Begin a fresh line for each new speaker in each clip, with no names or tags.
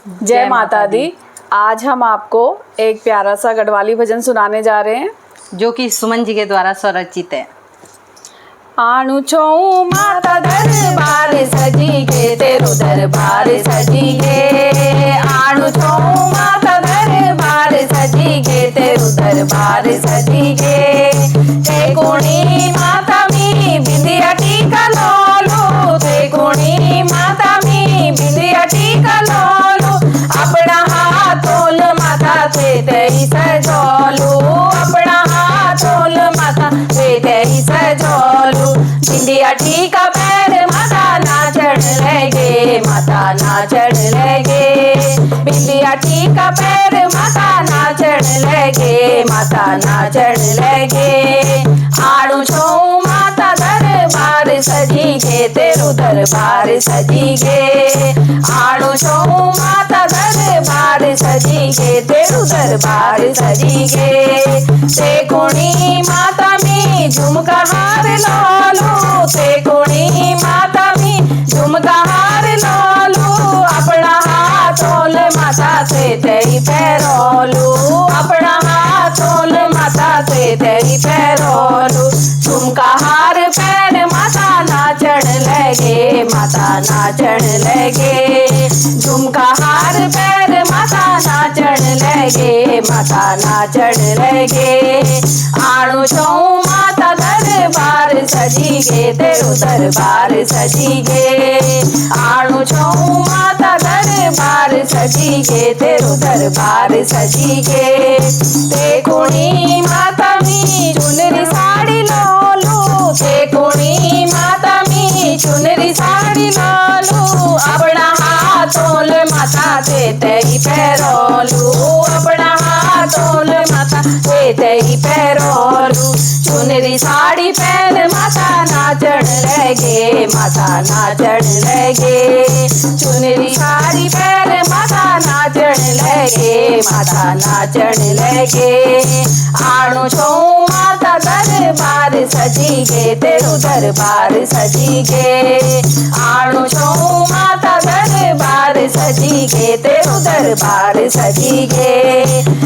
जय माता दी। आज हम आपको एक प्यारा सा गढ़वाली भजन सुनाने जा रहे हैं
जो कि सुमन जी के द्वारा स्वरचित है।
आणु छो माता दरबार सजी के तेरो दरबार सजी के, आणु छो माता दरबार सजी के तेरो दरबार सजी के। ते कोणी माता मी बिंदिया टीका लोलो, ते कोणी माता मी बिंदिया टीका लोलो, अपना हाथोल माता ते तेई सजोलू, अपना हाथोल माता ते तेई सजोलू। बिंदिया टीका पैर माता नाचण लगे, माता नाचण लगे, बिंदिया टीका पैर माता नाचण लगे, माता नाचण लगे। आणु छो माता दरबार सजी के तेरो दरबार सजी के, आणु छो माता दरबार सजी के तेरो दरबार सजी के। ते कोणी माता मी झुमका हार लालू, ते कोणी माता मी झुमका हार लालू, अपना हाथोल माता से तेई पैरोलू, अपना हाथोल माता से तेई पैरोलू। झुमका हार पैर माता नाचण लगे, माता नाचण लगे, झुमका हार पैर माता नाचण लगे, माता नाचण लगे। आणु छो माता दरबार सजी के तेरो दरबार सजी के, आणु छो माता दरबार सजी के तेरो दरबार सजी के। ते कोणी माता मी चुनरी साड़ी लोलू, ते कोणी माता मी चुनरी साड़ी लोलू, अपना हाथोल माता ते तेई पैरोलू, अपना हाथोल माता ते तेई पैरोलू। चुनरी साड़ी पहन माता नाचण लगे, माता नाचण लगे, चुनरी साड़ी पहन माता नाचण लगे, माता नाचण लगे। आणु छो माता दरबार सजी के तेरो दरबार सजी के, आणु छो माता दरबार सजी के तेरो दरबार सजी के।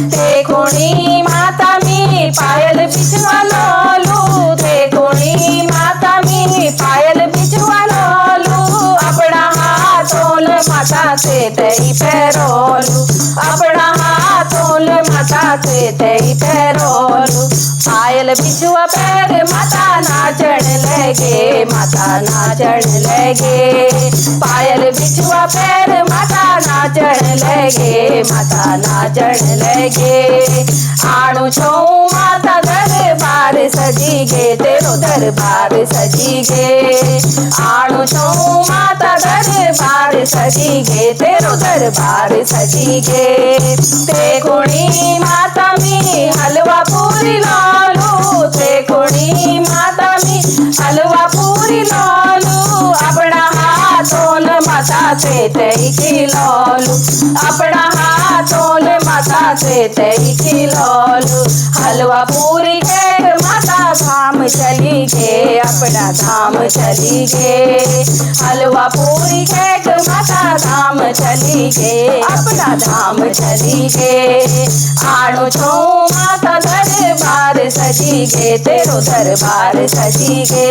ते कोणी माता मी पायल बिछवा लोलू, ते कोणी माता मी पायल बिछवा लोलू, अपना हाथोल माता से तेई पैरोलू, अपना हाथोल माता से तेई पैरोलू। पायल बिछुआ पैर माता नाचण लगे, माता नाचण लगे, पायल बिछुआ पैर माता नाचण लगे, माता नाचण लगे। आणु छो माता दरबार सजी के तेरो दरबार सजी के, आणु छो माता दरबार सजी के तेरो दरबार सजी के। ते कोणी माता मी हलवा पूरी लालू, ते कोणी माता मी हलवा पूरी लालू, अपना हाथोल माता से तेई खिलौलू, अपना हाथोल माता से तेई खिलौलू। हलवा पूरी के माता धाम चली गे, अपना धाम चली गे, हलवा पूरी के माता धाम चली गे, अपना धाम चली गे। आणु छो माता दरबार सजी के तेरो दरबार सजी के,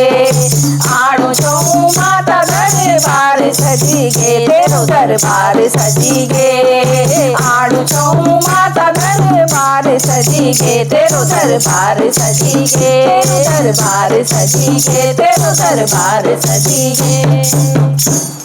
आणु छो माता दरबार सजी के तेरो दरबार सजी के, आणु छो माता दरबार सजी के तेरो दरबार सजी के, दरबार सजी के तेरो दरबार सजी के।